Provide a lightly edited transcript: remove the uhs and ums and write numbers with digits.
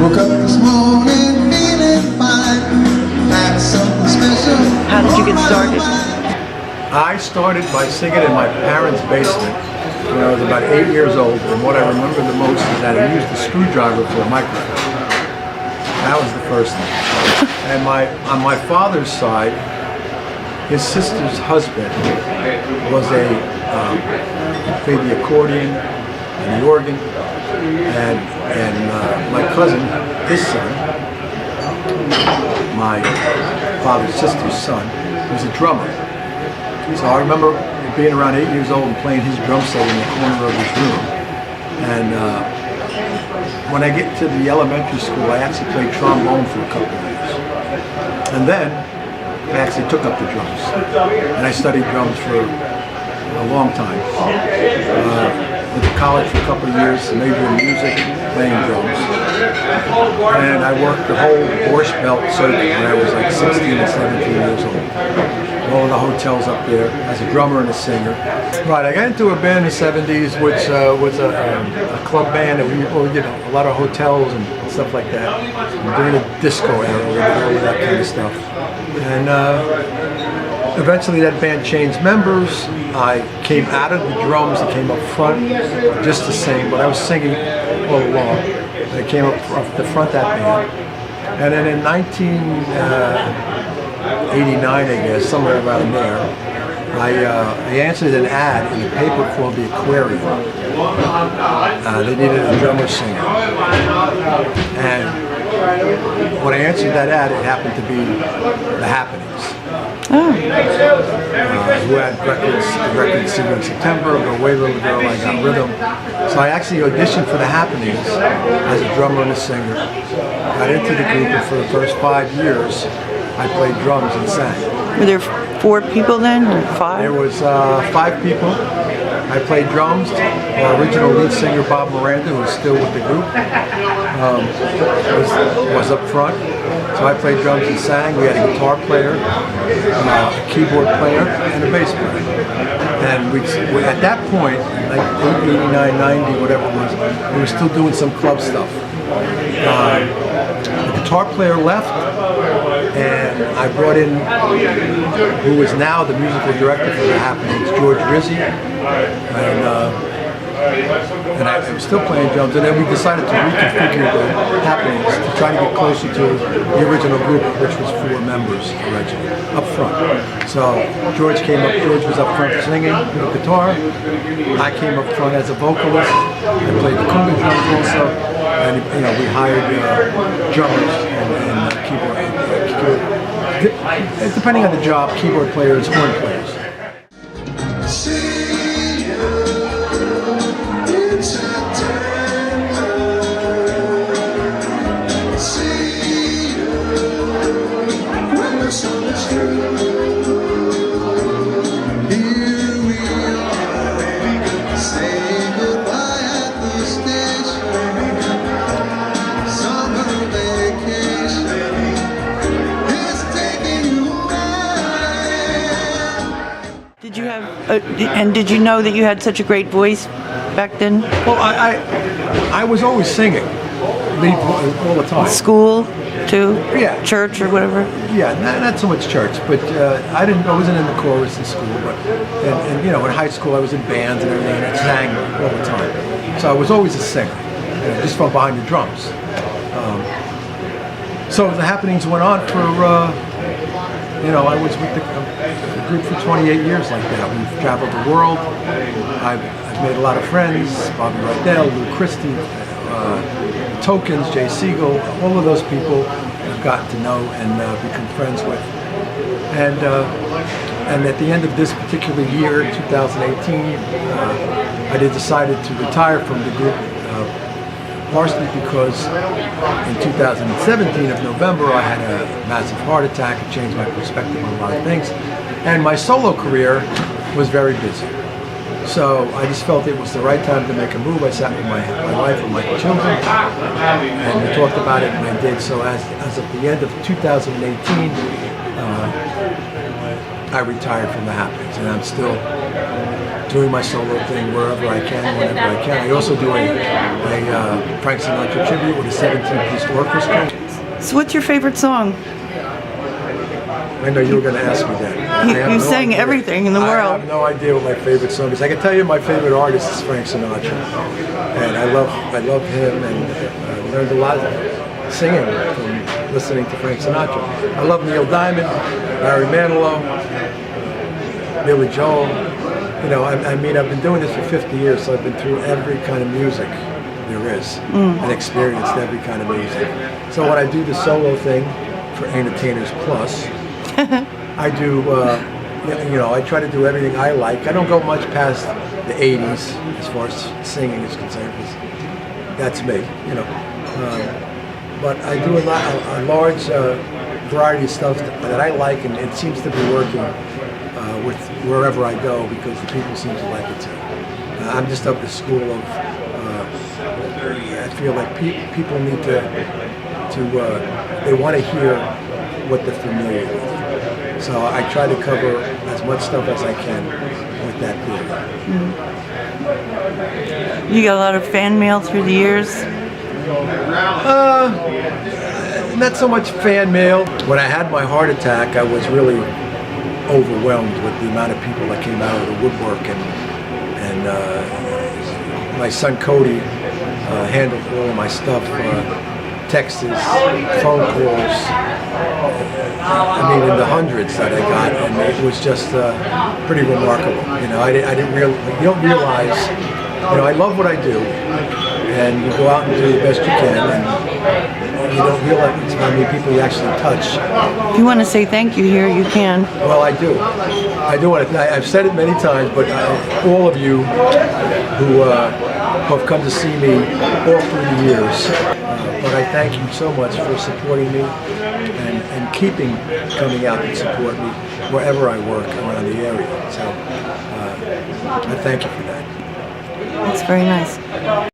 Woke up this morning feeling fine. Had something special. How did you get started? I started by singing in my parents' basement when I was about 8 years old, and what I remember the most is that I used a screwdriver for a microphone. That was the first thing. And on my father's side, his sister's husband was played the accordion and the organ, and my cousin, his son, my father's sister's son, was a drummer. So I remember being around 8 years old and playing his drum set in the corner of his room. And when I get to the elementary school, I actually played trombone for a couple of years. And then I actually took up the drums. And I studied drums for a long time. Went to college for a couple of years, majored in music, playing drums. And I worked the whole Borscht Belt circuit when I was like 16 and 17 years old. All of the hotels up there as a drummer and a singer. Right, I got into a band in the 70s, which was a club band, and we did a lot of hotels and stuff like that. And during the disco era, we did all of that kind of stuff. And eventually that band changed members. I came out of the drums and came up front just to sing, but I was singing all along. I came up the front of that band. And then in 1989, I guess, somewhere around there, I answered an ad in a paper called The Aquarium. They needed a drummer singer. And when I answered that ad, it happened to be The Happenings. Oh. Who had records, the record Singer in September, Go Away Little Girl, I Got Rhythm. So I actually auditioned for The Happenings as a drummer and a singer. Got into the group, and for the first 5 years, I played drums and sang. Were there 4 people then, or 5? There was 5 people. I played drums. Our original lead singer, Bob Miranda, who's still with the group, was up front. So I played drums and sang. We had a guitar player, a keyboard player, and a bass player. And we at that point, like 89, 90, whatever it was, we were still doing some club stuff. The guitar player left, and I brought in who is now the musical director for The Happenings, George Rizzi, and I was still playing drums. And then we decided to reconfigure The Happenings to try to get closer to the original group, which was 4 members originally, up front. So George was up front singing with guitar. I came up front as a vocalist. I played the conga drums also. And we hired drummers and keyboard. Depending on the job, keyboard players, horn players. Did you have, and did you know that you had such a great voice back then? Well, I was always singing, all the time. School, too? Yeah. Church or whatever? Yeah, not so much church, but I wasn't in the chorus in school, but and in high school I was in bands and everything, and I sang all the time. So I was always a singer, just from behind the drums. So The Happenings went on for, I was with the group for 28 years like that. We've traveled the world. I've made a lot of friends, Bobby Rydell, Lou Christie, Tokens, Jay Siegel, all of those people I've gotten to know and become friends with. And at the end of this particular year, 2018, I decided to retire from the group, partially because in 2017 of November, I had a massive heart attack. It changed my perspective on a lot of things. And my solo career was very busy. So I just felt it was the right time to make a move. I sat with my wife and my children, and we talked about it, and I did. So as of the end of 2018, I retired from The Happenings, and I'm still doing my solo thing wherever I can, whenever I can. I also do a Frank Sinatra tribute with a 17-piece orchestra. So what's your favorite song? I know you were going to ask me that. You sang everything in the I world. have no idea what my favorite song is. I can tell you my favorite artist is Frank Sinatra, and I love him, and I learned a lot singing from listening to Frank Sinatra. I love Neil Diamond, Barry Manilow, Billy Joel. You know, I mean, I've been doing this for 50 years, so I've been through every kind of music there is, and experienced every kind of music. So when I do the solo thing for Entertainers Plus, I do, you know, I try to do everything I like. I don't go much past the 80s as far as singing is concerned, because that's me, you know. But I do a large variety of stuff that I like, and it seems to be working with wherever I go, because the people seem to like it too. I'm just of the school of, I feel like people need to they want to hear what they're familiar with. So I try to cover as much stuff as I can with that period. You got a lot of fan mail through the years? Not so much fan mail. When I had my heart attack, I was really overwhelmed with the amount of people that came out of the woodwork, and my son Cody handled all of my stuff, texts, phone calls. I mean, in the hundreds that I got, and it was just pretty remarkable. You know, I didn't really, you don't realize, you know, I love what I do, and you go out and do the best you can, and you don't realize how many people you actually touch. If you want to say thank you here, you can. Well, I do. I do want to. I've said it many times, but all of you who have come to see me all through the years, but I thank you so much for supporting me and keeping coming out and support me wherever I work around the area. So I thank you for that. That's very nice.